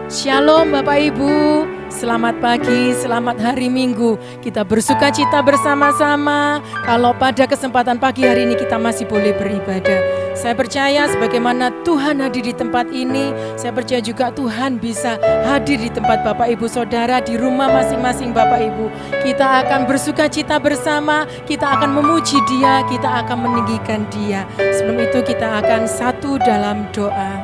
Shalom Bapak Ibu, selamat pagi, selamat hari Minggu. Kita bersuka cita bersama-sama kalau pada kesempatan pagi hari ini kita masih boleh beribadah. Saya percaya sebagaimana Tuhan hadir di tempat ini, saya percaya juga Tuhan bisa hadir di tempat Bapak Ibu Saudara, di rumah masing-masing Bapak Ibu. Kita akan bersuka cita bersama, kita akan memuji Dia, kita akan meninggikan Dia. Sebelum itu kita akan satu dalam doa.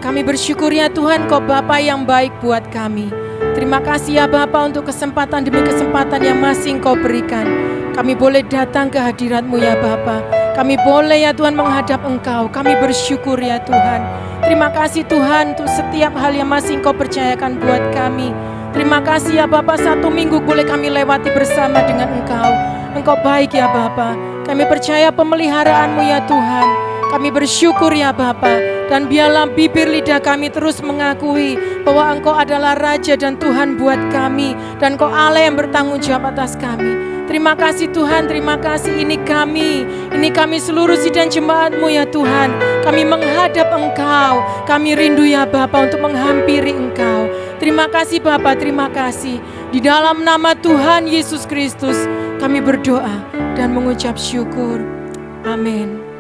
Kami bersyukur ya Tuhan, Kau Bapa yang baik buat kami. Terima kasih ya Bapa untuk kesempatan demi kesempatan yang masih Kau berikan. Kami boleh datang ke hadirat-Mu ya Bapa. Kami boleh ya Tuhan menghadap Engkau. Kami bersyukur ya Tuhan. Terima kasih Tuhan untuk setiap hal yang masih Kau percayakan buat kami. Terima kasih ya Bapa, satu minggu boleh kami lewati bersama dengan Engkau. Engkau baik ya Bapa. Kami percaya pemeliharaan-Mu ya Tuhan. Kami bersyukur ya Bapa. Dan biarlah bibir lidah kami terus mengakui bahwa Engkau adalah Raja dan Tuhan buat kami. Dan Engkau Allah yang bertanggung jawab atas kami. Terima kasih Tuhan, terima kasih. Ini kami seluruh sidang jemaat-Mu ya Tuhan. Kami menghadap Engkau. Kami rindu ya Bapa untuk menghampiri Engkau. Terima kasih Bapa, terima kasih. Di dalam nama Tuhan Yesus Kristus kami berdoa dan mengucap syukur. Amin.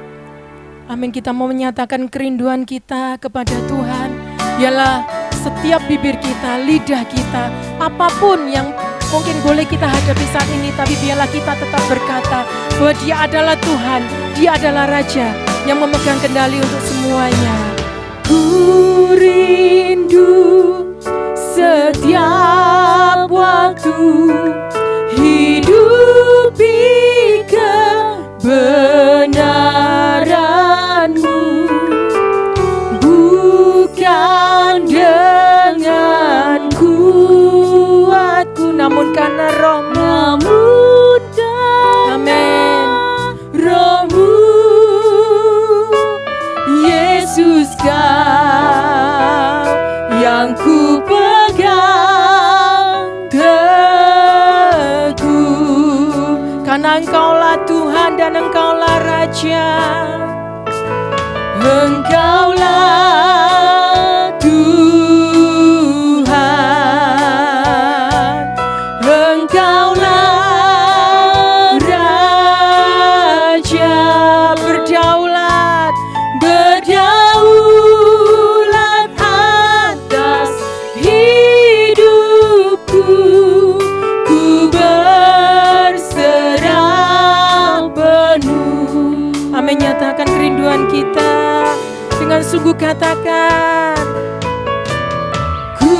Amin. Kita mau menyatakan kerinduan kita kepada Tuhan. Biarlah setiap bibir kita, lidah kita, apapun yang mungkin boleh kita hadapi saat ini, tapi biarlah kita tetap berkata bahwa Dia adalah Tuhan, Dia adalah Raja yang memegang kendali untuk semuanya. Ku rindu setiap waktu hidupi kebenaran-Mu, bukan dengan kuatku, namun karena Roh-Mu. Amin. Roh-Mu, Yesus, Kau yang ku pegang teguh, karena Engkaulah Tuhan dan Engkaulah Raja. Engkaulah Tuhan, Engkaulah Raja. Berdaulat, berdaulat atas hidupku. Ku berserah penuh. Amin. Nyatakan kerinduan kita dengan sungguh, katakan, ku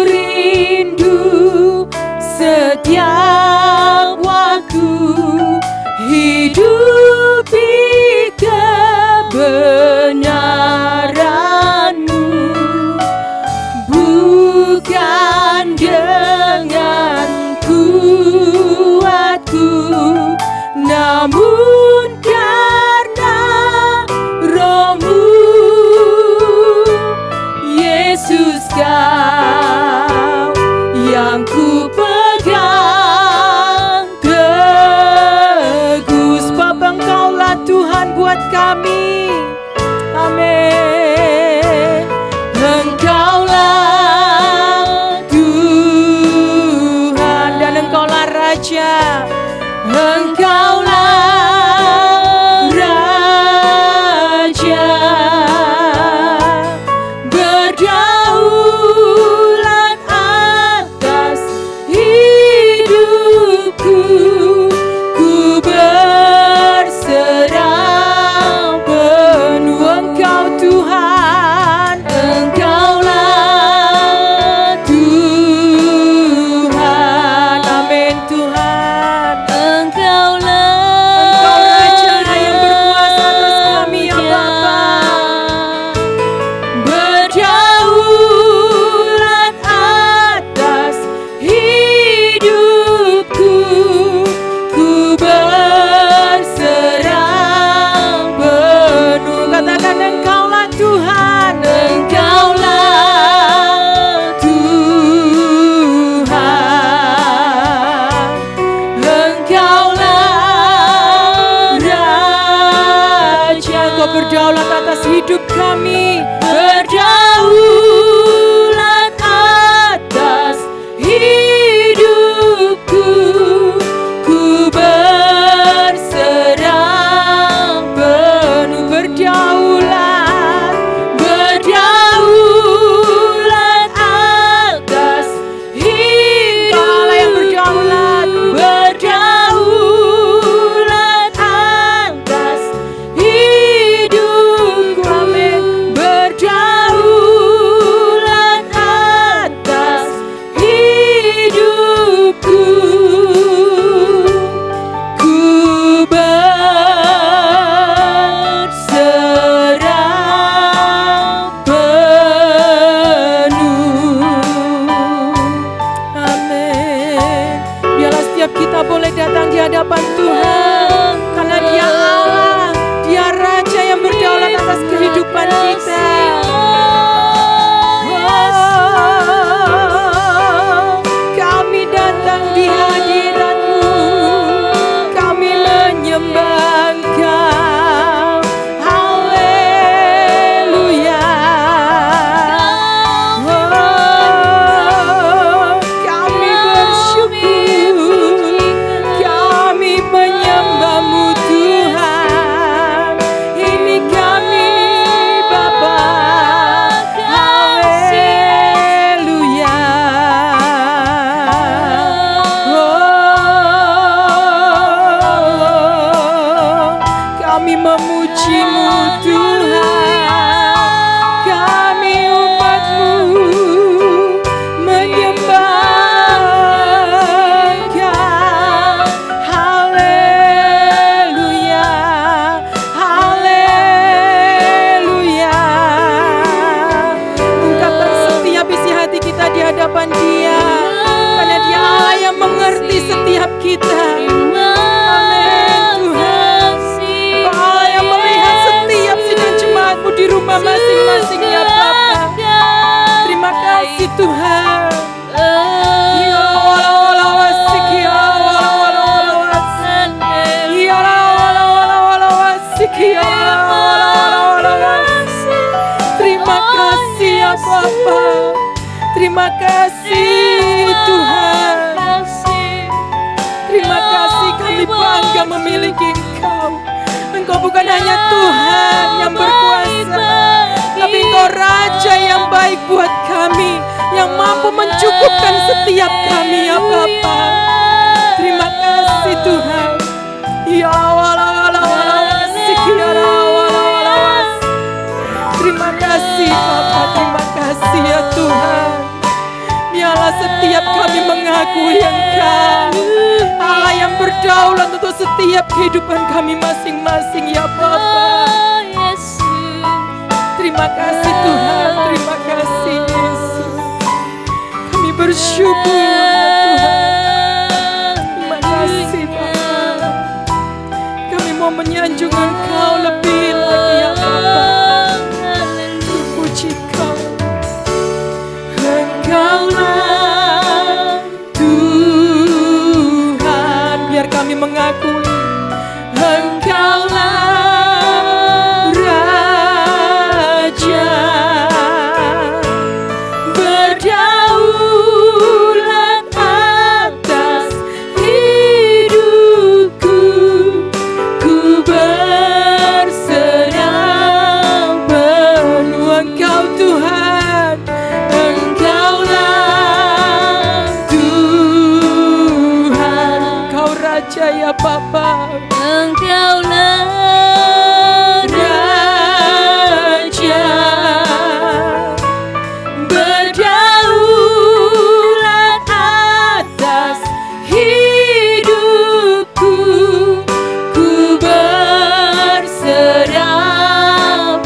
rindu setiap waktu hidupi kebenaran-Mu, bukan dengan kuatku, namun karena Roh-Mu, Yesus, Kau yang ku pegang teguh. Sebab Engkaulah Tuhan buat kami. Amin. Engkaulah Tuhan dan Engkaulah Raja. Engkaulah Raja. Berdaulat atas hidupku. Ku berserah penuh. Engkau Tuhan, Engkaulah Tuhan. Amin Tuhan. Engkau Raja yang berkuasa atas kami ya Bapa. Berdaulat Bapa. Terima kasih Tuhan. Terima kasih, kami bangga memiliki Engkau. Engkau bukan hanya Tuhan yang berkuasa, tapi Engkau Raja yang baik buat kami, yang mampu mencukupkan setiap kami ya Bapa. Terima kasih Tuhan. Ya terima kasih Bapa, terima kasih ya Tuhan. Biarlah setiap kami mengakui Engkau, Allah yang berdaulat untuk setiap kehidupan kami masing-masing ya Bapa. Terima kasih Tuhan, terima kasih Yesus. Kami bersyukur ya Tuhan. Terima kasih Bapa. Kami mau menyanjung Engkau lebih lagi ya Bapa. Puji Kau. Engkaulah Tuhan. Biar kami mengakui Engkaulah Raja, berdaulat atas hidupku. Ku berserah penuh Engkau Tuhan. Engkaulah Tuhan. Engkau Raja ya Bapa. Engkaulah Raja, berdaulat atas hidupku. Ku berserah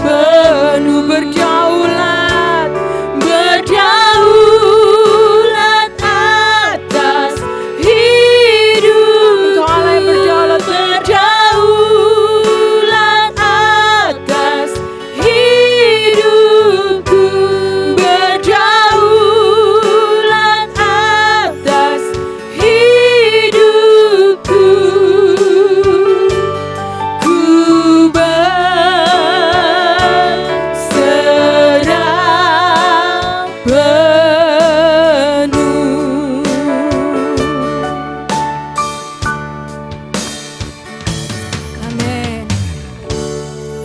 penuh, berdaulat atas hidup. Engkau Allah yang berdaulat atas hidupku. Berdaulat atas hidupku. Ku berserah penuh. Amin.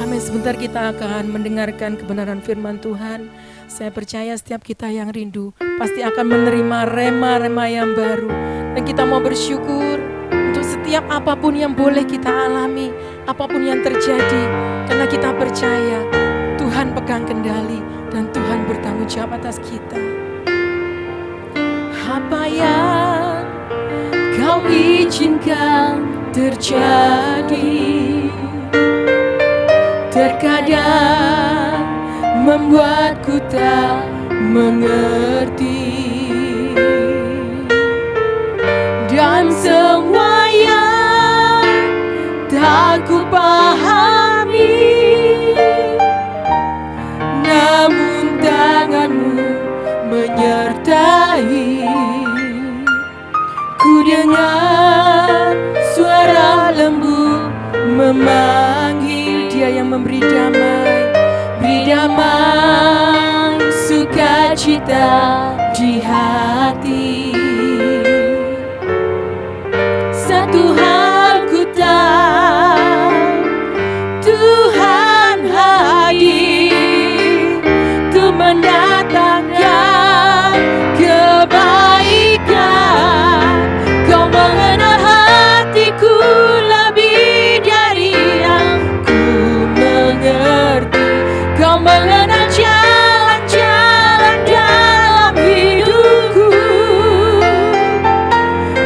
Amin. Sebentar kita akan mendengarkan kebenaran firman Tuhan. Saya percaya setiap kita yang rindu pasti akan menerima rema-rema yang baru. Dan kita mau bersyukur untuk setiap apapun yang boleh kita alami, apapun yang terjadi. Karena kita percaya Tuhan pegang kendali dan Tuhan bertanggung jawab atas kita. Apa yang Kau izinkan terjadi terkadang membuatku tak mengerti, dan semua yang tak ku pahami, namun tangan-Mu menyertai. Ku dengar suara lembut memanggil, Dia yang memberi damai, beri damai, sukacita di hati. Satu hal ku tahu, Tuhan hadir untuk mendatangkan kebaikan. Kau mengenal hatiku lebih dari yang ku mengerti. Kau mengenal jalan-jalan dalam hidupku,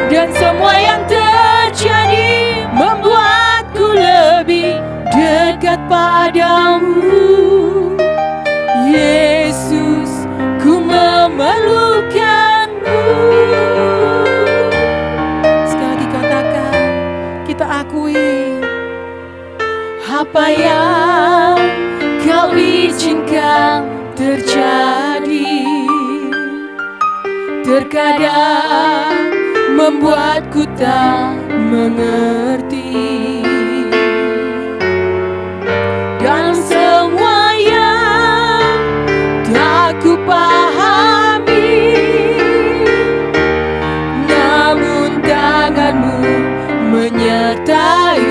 dan semua yang terjadi membuatku lebih dekat padamu. Yesus, ku memerlukan-Mu. Sekali lagi katakan, kita akui apa yang Kau izinkan terjadi terkadang membuatku tak mengerti, dan semua yang tak ku pahami, namun tanganmu menyertai.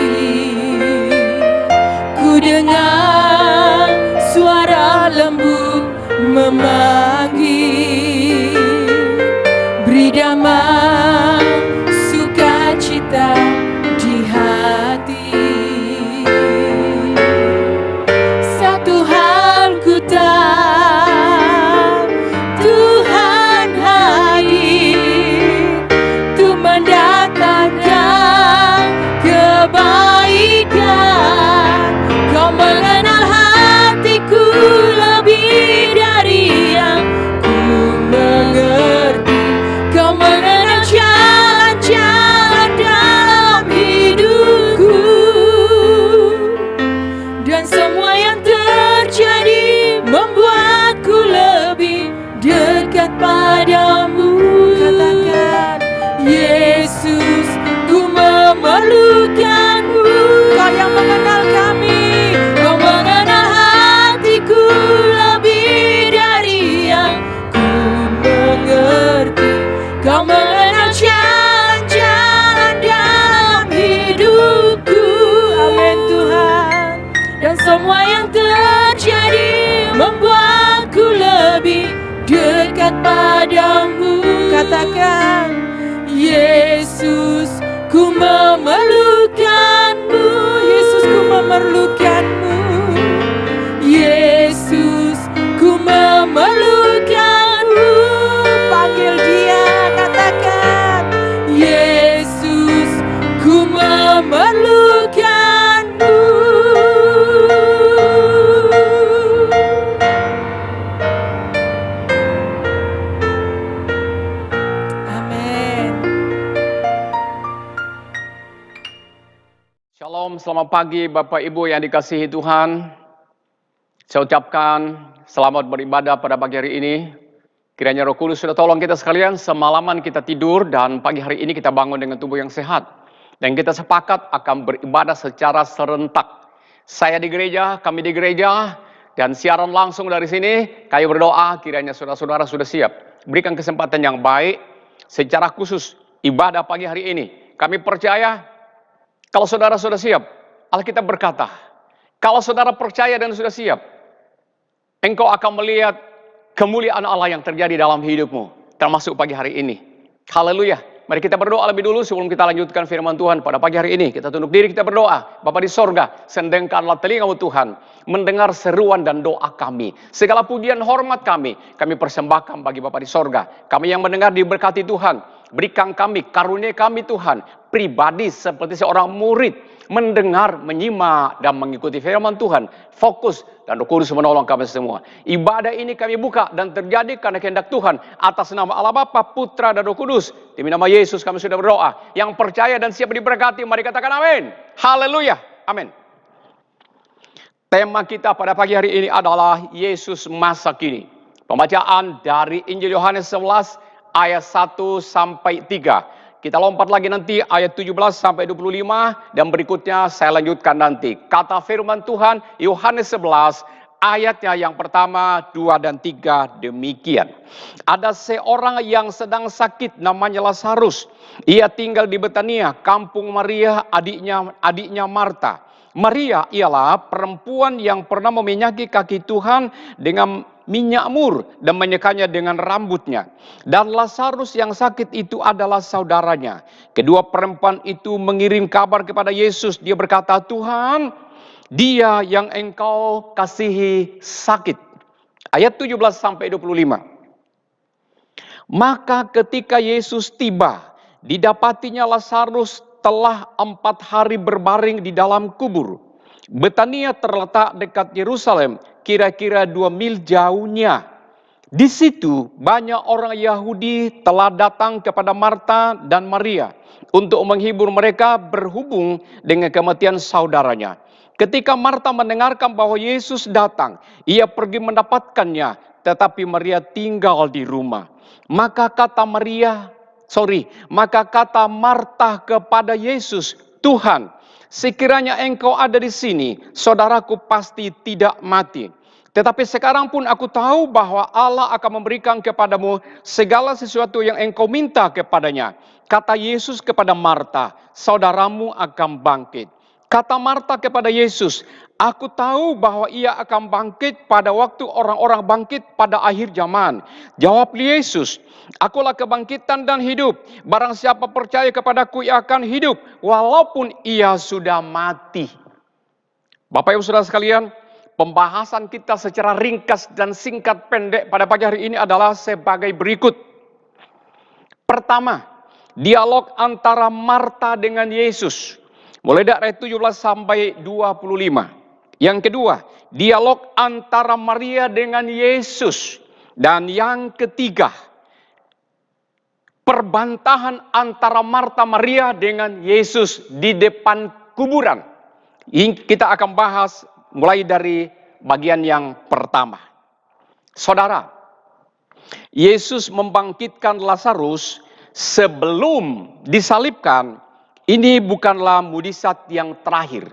Ku dengar suara lembut memanggil, beri damai sukacita di hati. Satu hal ku tahu, Tuhan hadir untuk mendatangkan kebaikan. Kau mengenal hatiku lebih dari yang ku mengerti. Kau mengenal jalan-jalan dalam hidupku, dan semua yang terjadi membuatku lebih dekat padamu. Katakan, Yesus, ku memerlukanmu. Kau yang mengenal kami, kau mengenal hatiku lebih dari yang ku mengerti. Kau mengenal jalan-jalan dalam hidupku. Amin Tuhan. Dan semua yang terjadi membuatku lebih dekat padamu. Katakan, Yesus, ku memerlukanmu. Yesus, ku memerlukanmu. Yesus, ku memerlukanmu. Panggil dia, katakan, Yesus, ku memerlukanmu. Amin. Shalom, selamat pagi Bapak Ibu yang dikasihi Tuhan. Saya ucapkan selamat beribadah pada pagi hari ini. Kiranya Roh Kudus sudah tolong kita sekalian, semalaman kita tidur dan pagi hari ini kita bangun dengan tubuh yang sehat. Dan kita sepakat akan beribadah secara serentak. Saya di gereja, kami di gereja, dan siaran langsung dari sini. Kami berdoa kiranya saudara-saudara sudah siap. Berikan kesempatan yang baik secara khusus ibadah pagi hari ini. Kami percaya kalau saudara sudah siap, Alkitab berkata, kalau saudara percaya dan sudah siap, engkau akan melihat kemuliaan Allah yang terjadi dalam hidupmu, termasuk pagi hari ini. Haleluya. Mari kita berdoa lebih dulu sebelum kita lanjutkan firman Tuhan pada pagi hari ini. Kita tunduk diri, kita berdoa. Bapa di sorga, sendengkanlah telingamu Tuhan, mendengar seruan dan doa kami. Segala pujian hormat kami persembahkan bagi Bapa di sorga. Kami yang mendengar diberkati Tuhan. Berikan kami, karunia kami Tuhan, pribadi seperti seorang murid, mendengar, menyimak, dan mengikuti firman Tuhan. Fokus dan Roh Kudus menolong kami semua. Ibadah ini kami buka dan terjadi karena kehendak Tuhan. Atas nama Allah Bapa, Putra, dan Roh Kudus. Demi nama Yesus kami sudah berdoa. Yang percaya dan siap diberkati, mari katakan amin. Haleluya. Amin. Tema kita pada pagi hari ini adalah Yesus masa kini. Pembacaan dari Injil Yohanes 11 ayat 1 sampai 3. Kita lompat lagi nanti ayat 17 sampai 25 dan berikutnya saya lanjutkan nanti. Kata firman Tuhan Yohanes 11 ayatnya yang pertama, 2 dan 3 demikian. Ada seorang yang sedang sakit namanya Lazarus. Ia tinggal di Betania, kampung Maria adiknya Marta. Maria ialah perempuan yang pernah meminyaki kaki Tuhan dengan minyak mur dan menyekanya dengan rambutnya. Dan Lazarus yang sakit itu adalah saudaranya. Kedua perempuan itu mengirim kabar kepada Yesus. Dia berkata, Tuhan, dia yang engkau kasihi sakit. Ayat 17 sampai 25. Maka ketika Yesus tiba, didapatinya Lazarus telah 4 hari berbaring di dalam kubur. Betania terletak dekat Yerusalem, kira-kira 2 mil jauhnya. Di situ banyak orang Yahudi telah datang kepada Marta dan Maria untuk menghibur mereka berhubung dengan kematian saudaranya. Ketika Marta mendengarkan bahwa Yesus datang, ia pergi mendapatkannya, tetapi Maria tinggal di rumah. Maka kata Marta kepada Yesus, Tuhan, sekiranya engkau ada di sini, saudaraku pasti tidak mati. Tetapi sekarang pun aku tahu bahwa Allah akan memberikan kepadamu segala sesuatu yang engkau minta kepadanya. Kata Yesus kepada Marta, saudaramu akan bangkit. Kata Marta kepada Yesus, aku tahu bahwa ia akan bangkit pada waktu orang-orang bangkit pada akhir zaman. Jawab Yesus, akulah kebangkitan dan hidup. Barang siapa percaya kepadaku, ia akan hidup walaupun ia sudah mati. Bapak Ibu Saudara sekalian, pembahasan kita secara ringkas dan singkat pendek pada pagi hari ini adalah sebagai berikut. Pertama, dialog antara Marta dengan Yesus. Mulai dari ayat 17 sampai 25. Yang kedua, dialog antara Maria dengan Yesus. Dan yang ketiga, perbantahan antara Marta Maria dengan Yesus di depan kuburan. Ini kita akan bahas mulai dari bagian yang pertama. Saudara, Yesus membangkitkan Lazarus sebelum disalibkan. Ini bukanlah mujizat yang terakhir,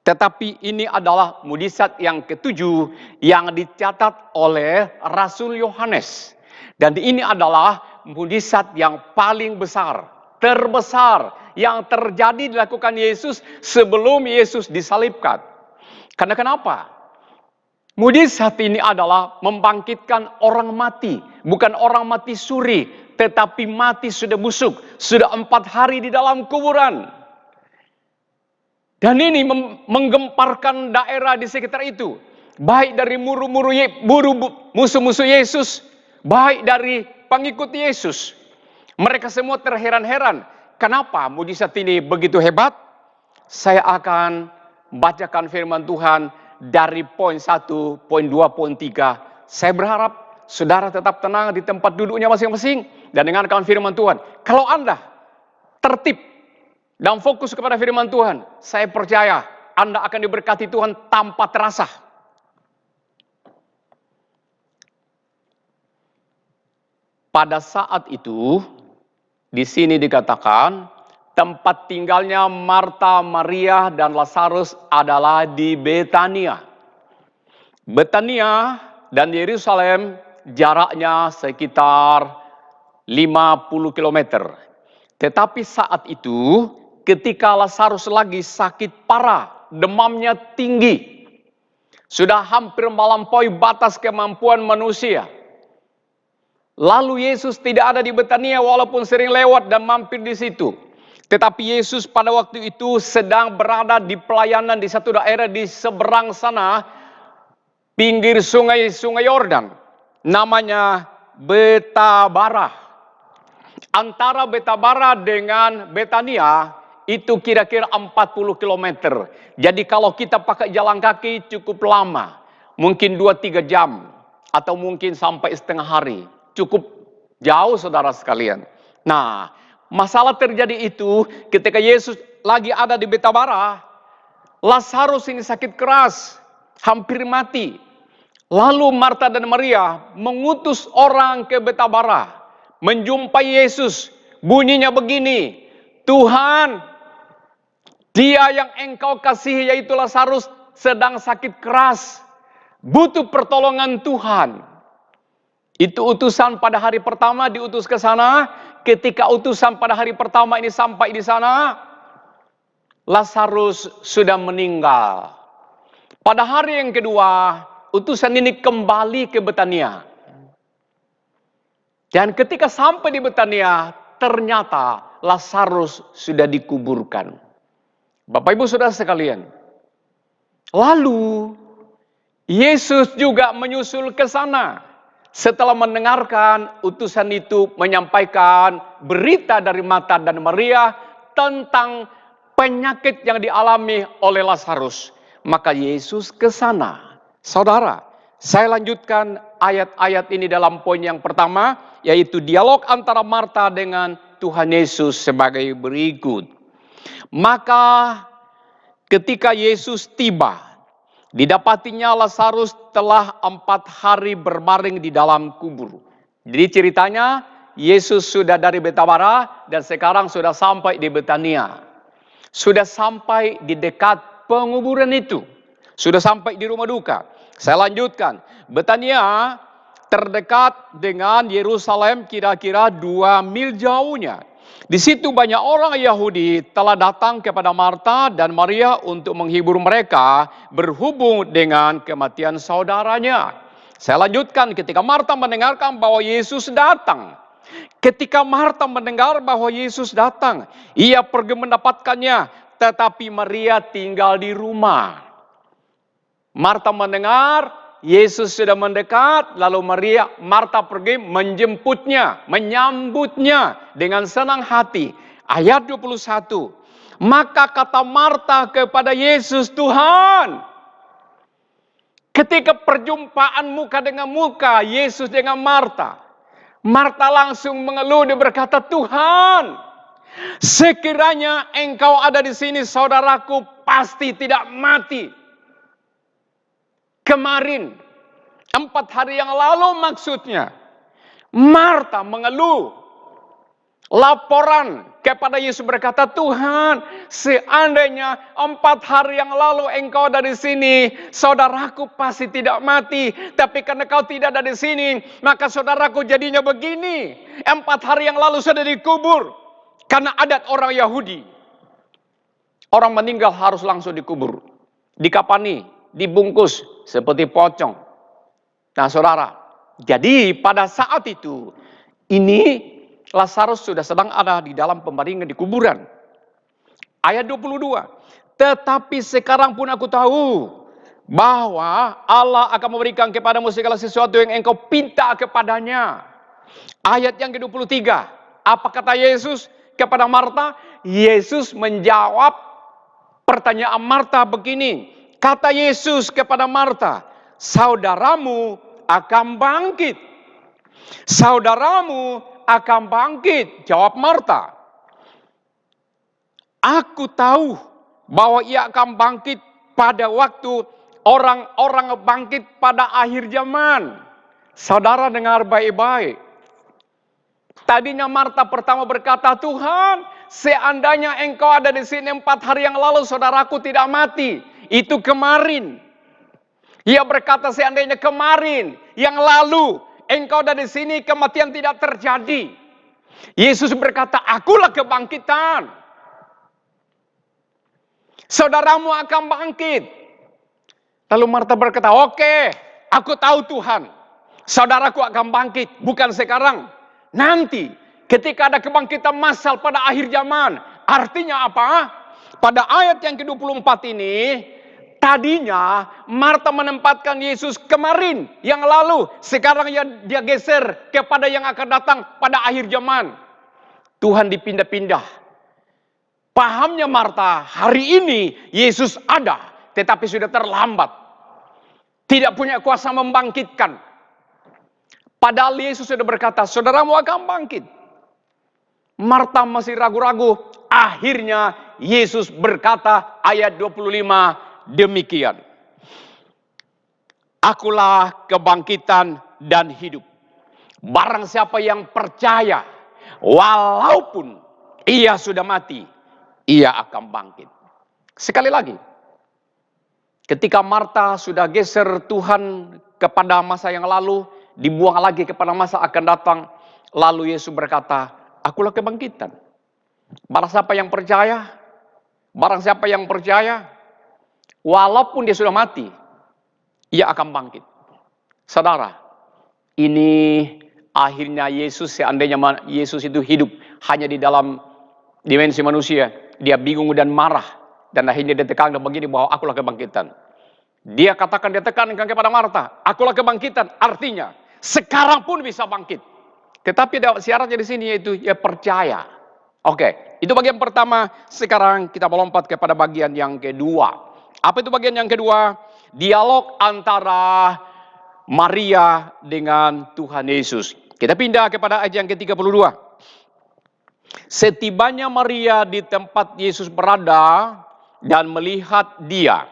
tetapi ini adalah mujizat yang ketujuh yang dicatat oleh Rasul Yohanes. Dan ini adalah mujizat yang paling besar, terbesar yang terjadi dilakukan Yesus sebelum Yesus disalibkan. Karena kenapa? Mujizat ini adalah membangkitkan orang mati. Bukan orang mati suri, tetapi mati sudah busuk. Sudah 4 hari di dalam kuburan. Dan ini menggemparkan daerah di sekitar itu. Baik dari musuh-musuh Yesus, baik dari pengikut Yesus. Mereka semua terheran-heran. Kenapa mujizat ini begitu hebat? Saya akan bacakan firman Tuhan dari poin 1, poin 2, poin 3. Saya berharap saudara tetap tenang di tempat duduknya masing-masing dan dengarkan firman Tuhan. Kalau Anda tertib dan fokus kepada firman Tuhan, saya percaya Anda akan diberkati Tuhan tanpa terasa. Pada saat itu, di sini dikatakan, tempat tinggalnya Marta, Maria, dan Lazarus adalah di Betania. Betania dan Yerusalem jaraknya sekitar 50 km. Tetapi saat itu, ketika Lazarus lagi sakit parah, demamnya tinggi, sudah hampir melampaui batas kemampuan manusia. Lalu Yesus tidak ada di Betania walaupun sering lewat dan mampir di situ. Tetapi Yesus pada waktu itu sedang berada di pelayanan di satu daerah di seberang sana, pinggir sungai Yordan, namanya Betabara. Antara Betabara dengan Betania itu kira-kira 40 km. Jadi kalau kita pakai jalan kaki cukup lama, mungkin 2-3 jam atau mungkin sampai setengah hari. Cukup jauh saudara sekalian. Nah, masalah terjadi itu ketika Yesus lagi ada di Betabara, Lazarus ini sakit keras, hampir mati. Lalu Marta dan Maria mengutus orang ke Betabara, menjumpai Yesus. Bunyinya begini, Tuhan, dia yang engkau kasihi yaitu Lazarus sedang sakit keras, butuh pertolongan Tuhan. Itu utusan pada hari pertama diutus ke sana. Ketika utusan pada hari pertama ini sampai di sana, Lazarus sudah meninggal. Pada hari yang kedua, utusan ini kembali ke Betania. Dan ketika sampai di Betania, ternyata Lazarus sudah dikuburkan. Bapak Ibu Saudara sekalian. Lalu Yesus juga menyusul ke sana. Setelah mendengarkan utusan itu menyampaikan berita dari Marta dan Maria tentang penyakit yang dialami oleh Lazarus, maka Yesus ke sana. Saudara, saya lanjutkan ayat-ayat ini dalam poin yang pertama, yaitu dialog antara Marta dengan Tuhan Yesus sebagai berikut. Maka ketika Yesus tiba, didapatinya Lazarus telah 4 hari berbaring di dalam kubur. Jadi ceritanya Yesus sudah dari Betabara dan sekarang sudah sampai di Betania. Sudah sampai di dekat penguburan itu. Sudah sampai di rumah duka. Saya lanjutkan. Betania terdekat dengan Yerusalem kira-kira 2 mil jauhnya. Di situ banyak orang Yahudi telah datang kepada Marta dan Maria untuk menghibur mereka berhubung dengan kematian saudaranya. Saya lanjutkan, ketika Marta mendengarkan bahwa Yesus datang. Ketika Marta mendengar bahwa Yesus datang, ia pergi mendapatkannya, tetapi Maria tinggal di rumah. Marta mendengar Yesus sudah mendekat, lalu Marta pergi menjemputnya, menyambutnya dengan senang hati. Ayat 21. Maka kata Marta kepada Yesus, Tuhan, ketika perjumpaan muka dengan muka Yesus dengan Marta, Marta langsung mengeluh, dia berkata, Tuhan, sekiranya engkau ada di sini, saudaraku pasti tidak mati. Kemarin, 4 hari yang lalu maksudnya, Marta mengeluh. Laporan kepada Yesus berkata, Tuhan, seandainya 4 hari yang lalu engkau ada di sini, saudaraku pasti tidak mati. Tapi karena kau tidak ada di sini, maka saudaraku jadinya begini. 4 hari yang lalu sudah dikubur. Karena adat orang Yahudi, orang meninggal harus langsung dikubur, dikapani, dibungkus seperti pocong. Nah saudara, jadi pada saat itu, ini Lazarus sudah sedang ada di dalam pembaringan di kuburan. Ayat 22. Tetapi sekarang pun aku tahu bahwa Allah akan memberikan kepadamu segala sesuatu yang engkau pinta kepadanya. Ayat yang ke-23. Apa kata Yesus kepada Marta? Yesus menjawab pertanyaan Marta begini. Kata Yesus kepada Marta, saudaramu akan bangkit. Saudaramu akan bangkit, jawab Marta. Aku tahu bahwa ia akan bangkit pada waktu orang-orang bangkit pada akhir zaman. Saudara dengar baik-baik. Tadinya Marta pertama berkata, Tuhan, seandainya engkau ada di sini 4 hari yang lalu, saudaraku tidak mati. Itu kemarin. Ia berkata seandainya kemarin, yang lalu, engkau ada di sini, kematian tidak terjadi. Yesus berkata, akulah kebangkitan. Saudaramu akan bangkit. Lalu Marta berkata, oke, aku tahu Tuhan. Saudaraku akan bangkit, bukan sekarang. Nanti, ketika ada kebangkitan massal pada akhir zaman. Artinya apa? Pada ayat yang ke-24 ini, tadinya Marta menempatkan Yesus kemarin, yang lalu. Sekarang dia geser kepada yang akan datang pada akhir zaman. Tuhan dipindah-pindah. Pahamnya Marta, hari ini Yesus ada, tetapi sudah terlambat. Tidak punya kuasa membangkitkan. Padahal Yesus sudah berkata, saudaramu akan bangkit. Marta masih ragu-ragu. Akhirnya Yesus berkata ayat 25 demikian. Akulah kebangkitan dan hidup. Barang siapa yang percaya, walaupun ia sudah mati, ia akan bangkit. Sekali lagi, ketika Marta sudah geser Tuhan kepada masa yang lalu, dibuang lagi kepada masa akan datang, lalu Yesus berkata, akulah kebangkitan. Barang siapa yang percaya, walaupun dia sudah mati, ia akan bangkit. Saudara, ini akhirnya Yesus, seandainya Yesus itu hidup hanya di dalam dimensi manusia, dia bingung dan marah. Dan akhirnya dia tekankan begini bahwa akulah kebangkitan. Dia katakan, dia tekankan kepada Marta, akulah kebangkitan. Artinya, sekarang pun bisa bangkit. Tetapi syaratnya di sini yaitu ya percaya. Oke, itu bagian pertama. Sekarang kita melompat kepada bagian yang kedua. Apa itu bagian yang kedua? Dialog antara Maria dengan Tuhan Yesus. Kita pindah kepada ayat yang ke-32. Setibanya Maria di tempat Yesus berada dan melihat dia,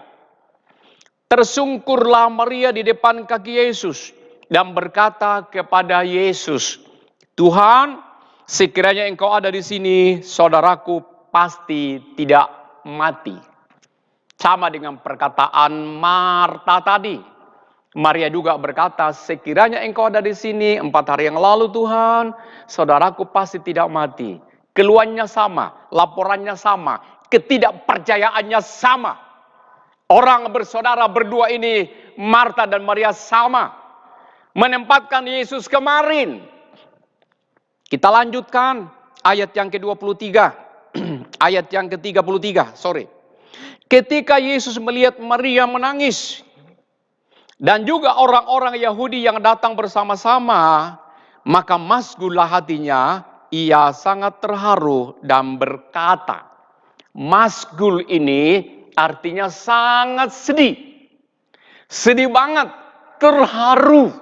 tersungkurlah Maria di depan kaki Yesus dan berkata kepada Yesus, Tuhan, sekiranya engkau ada di sini, saudaraku pasti tidak mati. Sama dengan perkataan Marta tadi. Maria juga berkata, sekiranya engkau ada di sini 4 hari yang lalu Tuhan, saudaraku pasti tidak mati. Keluhannya sama, laporannya sama, ketidakpercayaannya sama. Orang bersaudara berdua ini, Marta dan Maria sama. Menempatkan Yesus kemarin. Kita lanjutkan ayat yang ke-23. Ayat yang ke-33, sorry. Ketika Yesus melihat Maria menangis, dan juga orang-orang Yahudi yang datang bersama-sama, maka masgullah hatinya, ia sangat terharu dan berkata. Masgul ini artinya sangat sedih. Sedih banget, terharu.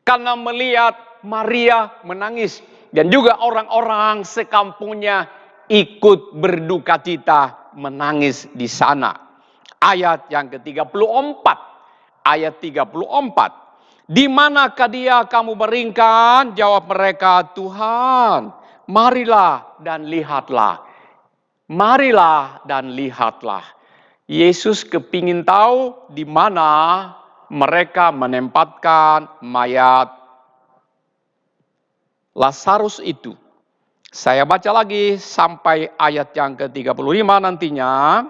Karena melihat Maria menangis. Dan juga orang-orang sekampungnya ikut berduka cita menangis di sana. Ayat yang ke-34. Ayat 34. Di manakah dia kamu baringkan? Jawab mereka, Tuhan, marilah dan lihatlah. Marilah dan lihatlah. Yesus kepingin tahu di mana mereka menempatkan mayat Lazarus itu. Saya baca lagi sampai ayat yang ke-35 nantinya.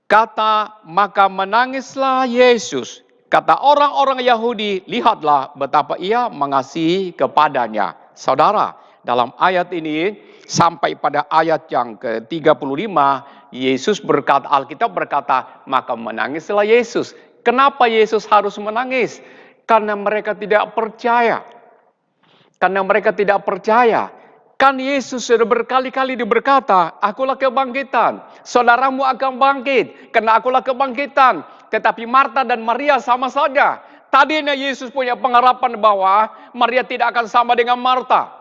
Kata, maka menangislah Yesus. Kata orang-orang Yahudi, lihatlah betapa ia mengasihi kepadanya. Saudara, dalam ayat ini sampai pada ayat yang ke-35, Yesus berkata, Alkitab berkata, maka menangislah Yesus. Kenapa Yesus harus menangis? Karena mereka tidak percaya. Karena mereka tidak percaya. Kan Yesus sudah berkali-kali berkata, akulah kebangkitan. Saudaramu akan bangkit, karena akulah kebangkitan. Tetapi Marta dan Maria sama saja. Tadinya Yesus punya pengharapan bahwa Maria tidak akan sama dengan Marta.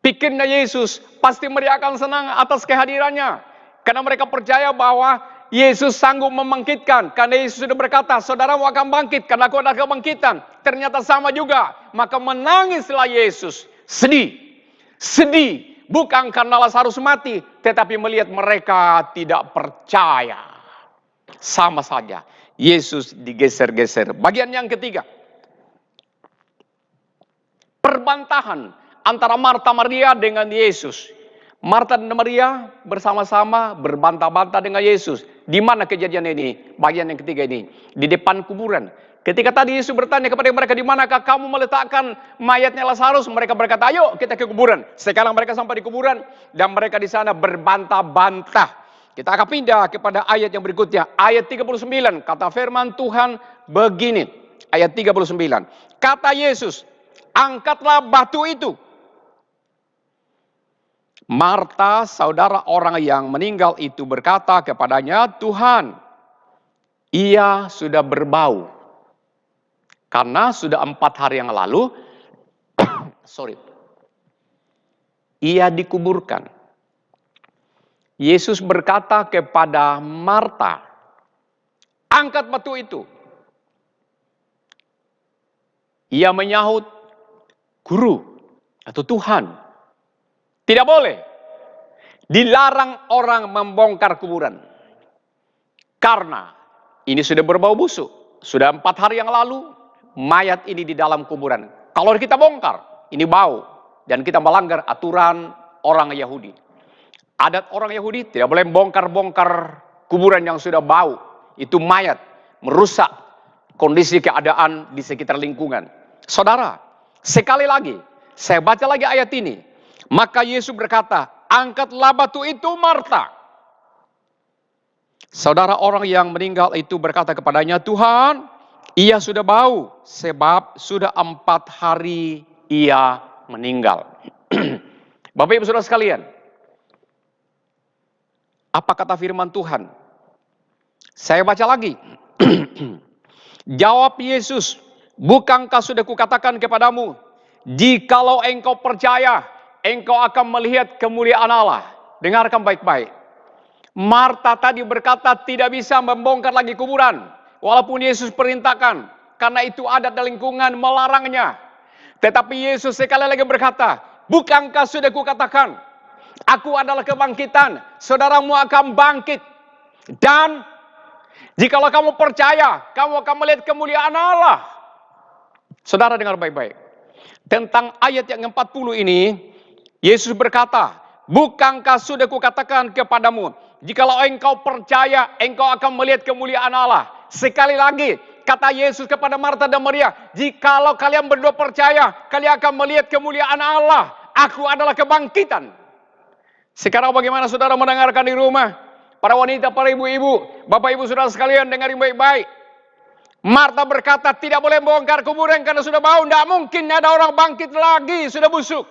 Pikirnya Yesus, pasti Maria akan senang atas kehadirannya. Karena mereka percaya bahwa Yesus sanggup membangkitkan. Karena Yesus sudah berkata, saudaramu akan bangkit, karena aku adalah kebangkitan. Ternyata sama juga. Maka menangislah Yesus, sedih. Sedih, bukan karena Lazarus mati, tetapi melihat mereka tidak percaya. Sama saja, Yesus digeser-geser. Bagian yang ketiga. Perbantahan antara Marta Maria dengan Yesus. Marta dan Maria bersama-sama berbantah-bantah dengan Yesus. Di mana kejadian ini? Bagian yang ketiga ini. Di depan kuburan. Ketika tadi Yesus bertanya kepada mereka, di manakah kamu meletakkan mayatnya Lazarus? Mereka berkata, ayo kita ke kuburan. Sekarang mereka sampai di kuburan dan mereka di sana berbantah-bantah. Kita akan pindah kepada ayat yang berikutnya. Ayat 39, kata firman Tuhan begini. Ayat 39. Kata Yesus, angkatlah batu itu. Marta, saudara orang yang meninggal itu berkata kepadanya, Tuhan, ia sudah berbau. Karena sudah 4 hari yang lalu, ia dikuburkan. Yesus berkata kepada Marta, angkat batu itu. Ia menyahut, Guru atau Tuhan, tidak boleh. Dilarang orang membongkar kuburan. Karena ini sudah berbau busuk. Sudah 4 hari yang lalu, mayat ini di dalam kuburan. Kalau kita bongkar, ini bau. Dan kita melanggar aturan orang Yahudi. Adat orang Yahudi tidak boleh bongkar-bongkar kuburan yang sudah bau. Itu mayat, merusak kondisi keadaan di sekitar lingkungan. Saudara, sekali lagi, saya baca lagi ayat ini. Maka Yesus berkata, angkatlah batu itu Marta. Saudara orang yang meninggal itu berkata kepadanya, Tuhan, ia sudah bau, sebab sudah 4 hari ia meninggal. Bapak Ibu Saudara sekalian, apa kata firman Tuhan? Saya baca lagi. Jawab Yesus, bukankah sudah kukatakan kepadamu, jikalau engkau percaya, engkau akan melihat kemuliaan Allah. Dengarkan baik-baik. Marta tadi berkata tidak bisa membongkar lagi kuburan. Walaupun Yesus perintahkan, karena itu adat dan lingkungan melarangnya. Tetapi Yesus sekali lagi berkata, bukankah sudah kukatakan, aku adalah kebangkitan, saudaramu akan bangkit. Dan jikalau kamu percaya, kamu akan melihat kemuliaan Allah. Saudara dengar baik-baik. Tentang ayat yang 40 ini, Yesus berkata, bukankah sudah kukatakan kepadamu, jikalau engkau percaya, engkau akan melihat kemuliaan Allah. Sekali lagi, kata Yesus kepada Marta dan Maria, jikalau kalian berdua percaya, kalian akan melihat kemuliaan Allah. Aku adalah kebangkitan. Sekarang bagaimana saudara mendengarkan di rumah? Para wanita, para ibu-ibu, bapak ibu saudara sekalian, dengarin baik-baik. Marta berkata, tidak boleh bongkar kuburan karena sudah bau. Tidak mungkin ada orang bangkit lagi, sudah busuk.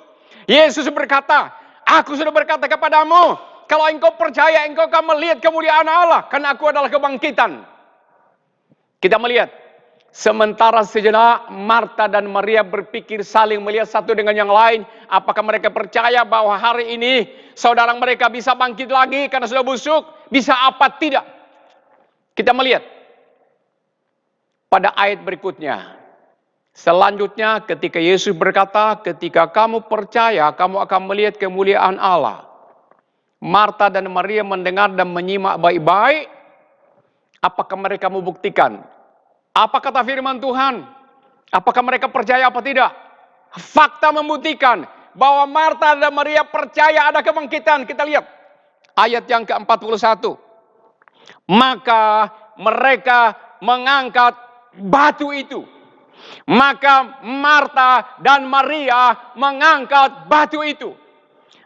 Yesus berkata, aku sudah berkata kepadamu, kalau engkau percaya, engkau akan melihat kemuliaan Allah. Karena aku adalah kebangkitan. Kita melihat, sementara sejenak Marta dan Maria berpikir saling melihat satu dengan yang lain. Apakah mereka percaya bahwa hari ini saudara mereka bisa bangkit lagi karena sudah busuk? Bisa apa tidak? Kita melihat pada ayat berikutnya. Selanjutnya ketika Yesus berkata, ketika kamu percaya, kamu akan melihat kemuliaan Allah. Marta dan Maria mendengar dan menyimak baik-baik. Apakah mereka membuktikan? Apa kata firman Tuhan? Apakah mereka percaya apa tidak? Fakta membuktikan bahwa Marta dan Maria percaya ada kebangkitan. Kita lihat ayat yang ke-41. Maka mereka mengangkat batu itu. Maka Marta dan Maria mengangkat batu itu.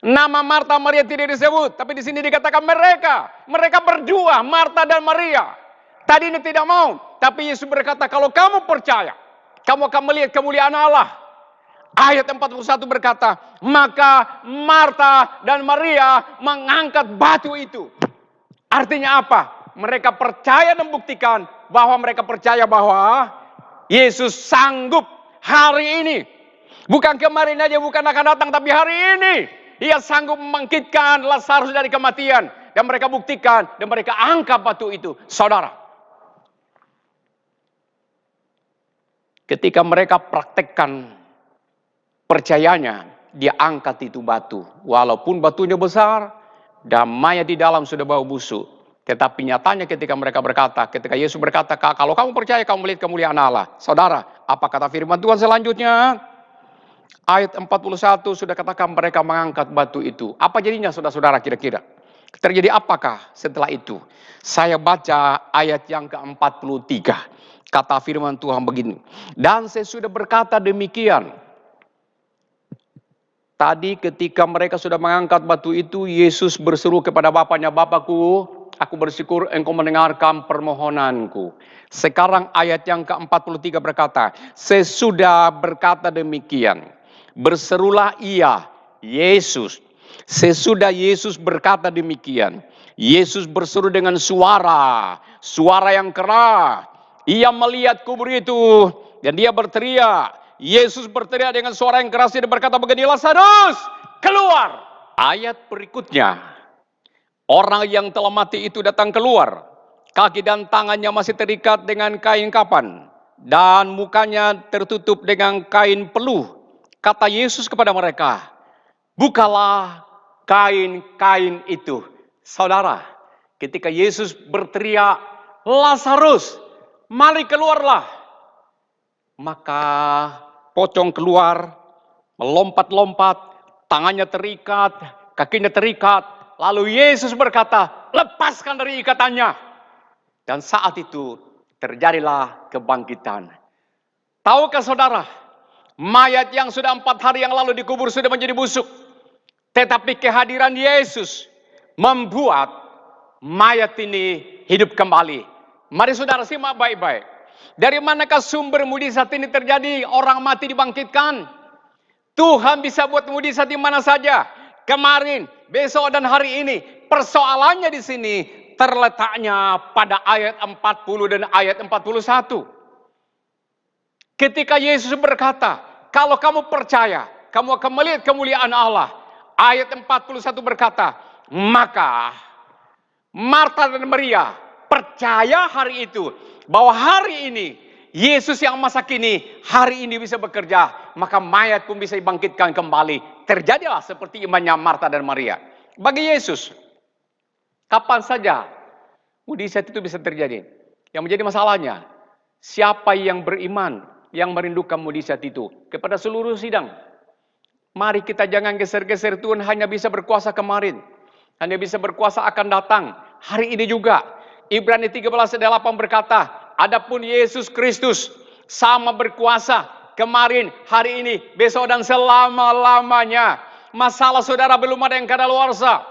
Nama Marta Maria tidak disebut, tapi di sini dikatakan mereka. Mereka berdua, Marta dan Maria. Tadi ini tidak mau, tapi Yesus berkata, kalau kamu percaya, kamu akan melihat kemuliaan Allah. Ayat 41 berkata, maka Marta dan Maria mengangkat batu itu. Artinya apa? Mereka percaya dan buktikan bahwa mereka percaya bahwa Yesus sanggup hari ini. Bukan kemarin aja, bukan akan datang, tapi hari ini. Ia sanggup membangkitkan Lazarus dari kematian. Dan mereka buktikan, dan mereka angkat batu itu. Saudara, ketika mereka praktekkan percayanya, dia angkat itu batu. Walaupun batunya besar, dan mayat di dalam sudah bau busuk. Tetapi nyatanya ketika mereka berkata, ketika Yesus berkata, kalau kamu percaya, kamu melihat kemuliaan Allah. Saudara, apa kata firman Tuhan selanjutnya? Ayat 41 sudah katakan mereka mengangkat batu itu. Apa jadinya saudara-saudara kira-kira? Terjadi apakah setelah itu? Saya baca ayat yang ke-43. Kata firman Tuhan begini. Dan sesudah berkata demikian. Tadi ketika mereka sudah mengangkat batu itu, Yesus berseru kepada Bapaknya, Bapakku, aku bersyukur engkau mendengarkan permohonanku. Sekarang ayat yang ke-43 berkata, sesudah berkata demikian, berserulah ia, Yesus. Sesudah Yesus berkata demikian, Yesus berseru dengan suara yang keras. Ia melihat kubur itu dan dia berteriak. Yesus berteriak dengan suara yang keras dan berkata begini, Lazarus, keluar. Ayat berikutnya, orang yang telah mati itu datang keluar. Kaki dan tangannya masih terikat dengan kain kapan. Dan mukanya tertutup dengan kain peluh. Kata Yesus kepada mereka, bukalah kain-kain itu. Saudara, ketika Yesus berteriak, Lazarus, mari keluarlah. Maka pocong keluar, melompat-lompat, tangannya terikat, kakinya terikat. Lalu Yesus berkata, lepaskan dari ikatannya. Dan saat itu terjadilah kebangkitan. Tahukah saudara, mayat yang sudah 4 hari yang lalu dikubur sudah menjadi busuk. Tetapi kehadiran Yesus membuat mayat ini hidup kembali. Mari saudara simak baik-baik. Dari manakah sumber mujizat ini terjadi? Orang mati dibangkitkan. Tuhan bisa buat mujizat di mana saja. Kemarin, besok dan hari ini. Persoalannya di sini terletaknya pada ayat 40 dan ayat 41. Ketika Yesus berkata, kalau kamu percaya, kamu akan melihat kemuliaan Allah. Ayat 41 berkata, maka Marta dan Maria percaya hari itu. Bahwa hari ini, Yesus yang masa kini, hari ini bisa bekerja. Maka mayat pun bisa dibangkitkan kembali. Terjadilah seperti imannya Marta dan Maria. Bagi Yesus, kapan saja Mujizat itu bisa terjadi. Yang menjadi masalahnya, siapa yang beriman, yang merindukan mujizat itu? Kepada seluruh sidang. Mari kita jangan geser-geser, Tuhan hanya bisa berkuasa kemarin. Hanya bisa berkuasa akan datang. Hari ini juga. Ibrani 13:8 berkata, adapun Yesus Kristus sama berkuasa kemarin, hari ini, besok dan selama-lamanya. Masalah saudara belum ada yang kadaluarsa.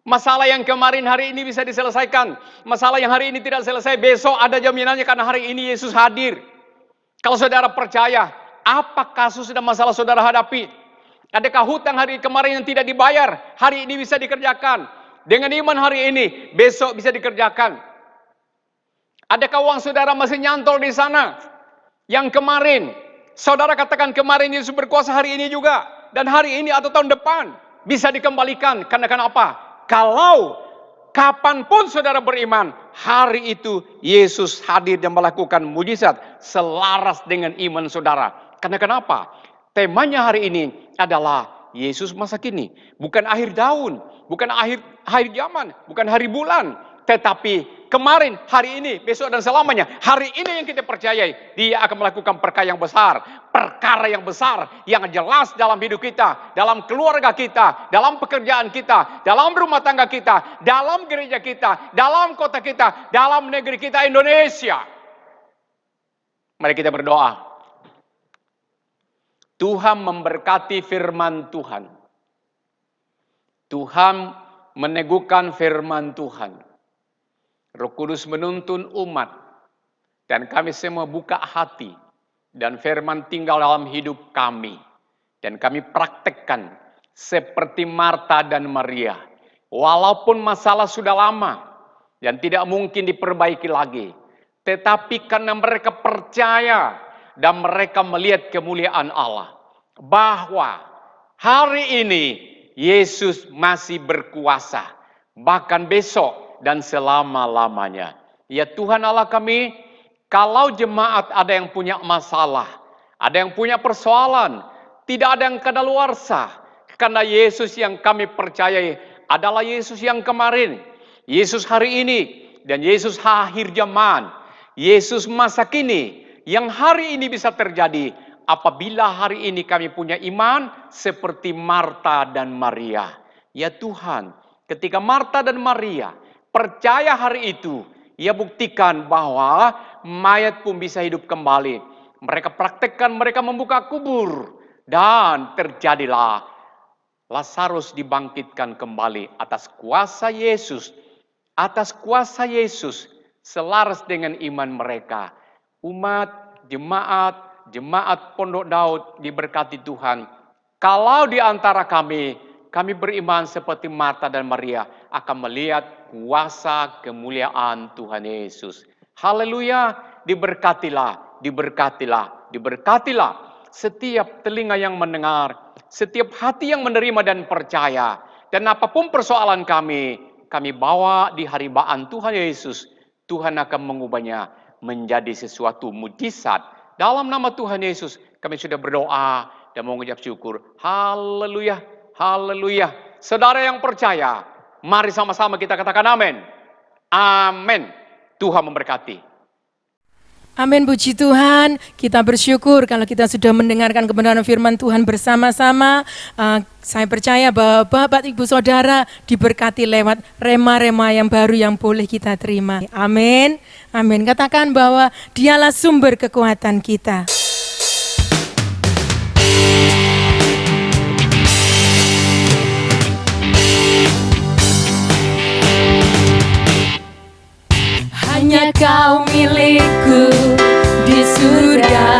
Masalah yang kemarin hari ini bisa diselesaikan. Masalah yang hari ini tidak selesai, besok ada jaminannya karena hari ini Yesus hadir. Kalau saudara percaya, apa kasus dan masalah saudara hadapi? Adakah hutang hari kemarin yang tidak dibayar, hari ini bisa dikerjakan? Dengan iman hari ini, besok bisa dikerjakan. Adakah uang saudara masih nyantol di sana? Yang kemarin, saudara katakan kemarin Yesus berkuasa, hari ini juga. Dan hari ini atau tahun depan, bisa dikembalikan. Karena kenapa? Kalau kapanpun saudara beriman, hari itu Yesus hadir dan melakukan mujizat selaras dengan iman saudara. Karena kenapa? Temanya hari ini adalah Yesus masa kini. Bukan akhir tahun, bukan akhir zaman, bukan hari bulan. Tetapi kemarin, hari ini, besok dan selamanya. Hari ini yang kita percayai. Dia akan melakukan perkara yang besar. Perkara yang besar, yang jelas dalam hidup kita. Dalam keluarga kita, dalam pekerjaan kita, dalam rumah tangga kita, dalam gereja kita, dalam kota kita, dalam negeri kita Indonesia. Mari kita berdoa. Tuhan memberkati firman Tuhan. Tuhan meneguhkan firman Tuhan. Roh Kudus menuntun umat. Dan kami semua buka hati. Dan firman tinggal dalam hidup kami. Dan kami praktekkan seperti Marta dan Maria. Walaupun masalah sudah lama. Dan tidak mungkin diperbaiki lagi. Tetapi karena mereka percaya. Dan mereka melihat kemuliaan Allah. Bahwa hari ini Yesus masih berkuasa. Bahkan besok dan selama-lamanya. Ya Tuhan Allah kami, kalau jemaat ada yang punya masalah. Ada yang punya persoalan. Tidak ada yang kadaluarsa. Karena Yesus yang kami percayai adalah Yesus yang kemarin. Yesus hari ini. Dan Yesus akhir zaman. Yesus masa kini. Yang hari ini bisa terjadi apabila hari ini kami punya iman seperti Marta dan Maria. Ya Tuhan, ketika Marta dan Maria percaya hari itu, ia buktikan bahwa mayat pun bisa hidup kembali. Mereka praktekkan, mereka membuka kubur. Dan terjadilah Lazarus dibangkitkan kembali atas kuasa Yesus. Atas kuasa Yesus selaras dengan iman mereka. Umat, jemaat Pondok Daud diberkati Tuhan. Kalau di antara kami beriman seperti Marta dan Maria akan melihat kuasa kemuliaan Tuhan Yesus. Haleluya, diberkatilah, diberkatilah, diberkatilah setiap telinga yang mendengar, setiap hati yang menerima dan percaya. Dan apapun persoalan kami bawa di haribaan Tuhan Yesus, Tuhan akan mengubahnya menjadi sesuatu mujizat. Dalam nama Tuhan Yesus, kami sudah berdoa dan mengucap syukur. Haleluya, haleluya. Saudara yang percaya, mari sama-sama kita katakan amin. Amin. Tuhan memberkati. Amin, puji Tuhan. Kita bersyukur kalau kita sudah mendengarkan kebenaran firman Tuhan bersama-sama. Saya percaya bahwa Bapak, Ibu, Saudara diberkati lewat rema-rema yang baru yang boleh kita terima. Amin, amin. Katakan bahwa Dialah sumber kekuatan kita. Hanya Kau milikku di surga.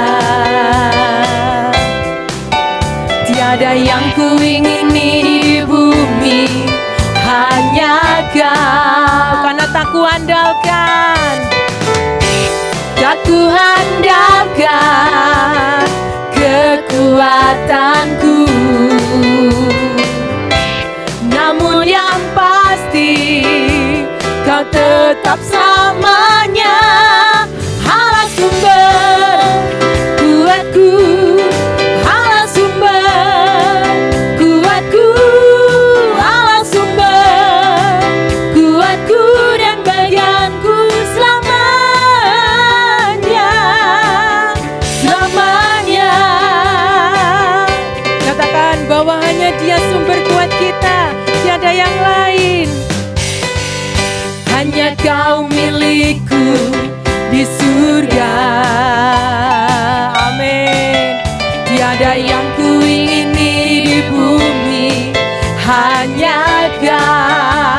Tiada yang ku ingini di bumi, hanya Kau. Karena tak ku andalkan, tak ku andalkan kekuatanku. Namun yang pasti Kau tetap selamanya, Allah sumber kuatku, Allah sumber kuatku, Allah sumber kuatku dan bahagia. Dia sumber kuat kita, tiada yang lain. Hanya Kau milikku di surga. Amin. Tiada yang ku ingini di bumi, hanya Kau.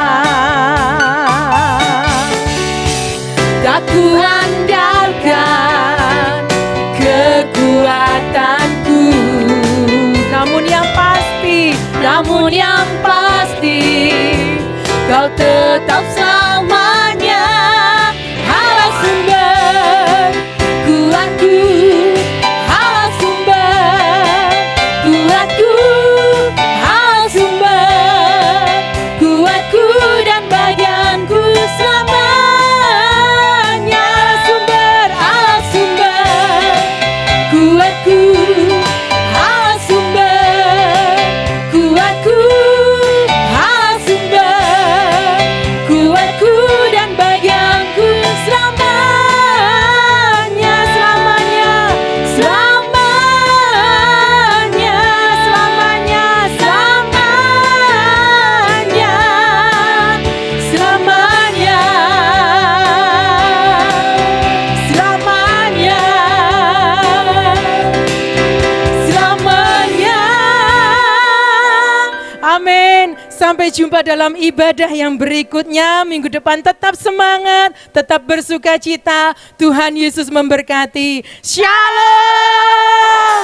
Tak ku andalkan kekuatanku, namun yang pasti Kau tetap selamanya Allah sumber kuatku, Allah sumber kuatku, Allah sumber kuatku dan bagianku selamanya. Allah sumber kuatku, Allah sumber kuatku, Allah sumber kuatku dan bagianku selamanya, selamanya, selamanya, selamanya, selamanya, selamanya, selamanya, selamanya. Amin. Sampai jumpa dalam ibadah yang berikutnya. Minggu depan tetap semangat, tetap bersuka cita. Tuhan Yesus memberkati. Shalom.